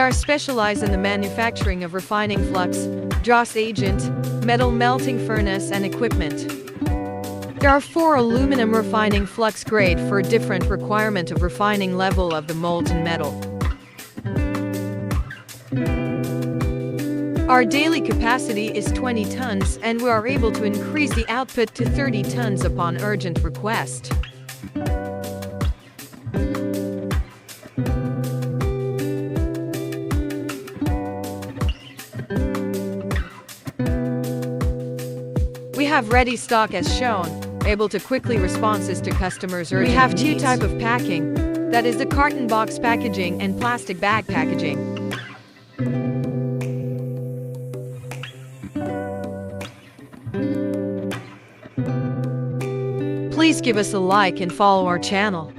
are specialized in the manufacturing of refining flux, Dross Agent, metal melting furnace and equipment. There are 4 aluminum refining flux grade for a different requirement of refining level of the molten metal. Our daily capacity is 20 tons and we are able to increase the output to 30 tons upon urgent request. We have ready stock as shown, able to quickly responses to customers' urgent needs. We have 2 types of packing, that is the carton box packaging and plastic bag packaging. Please give us a like and follow our channel.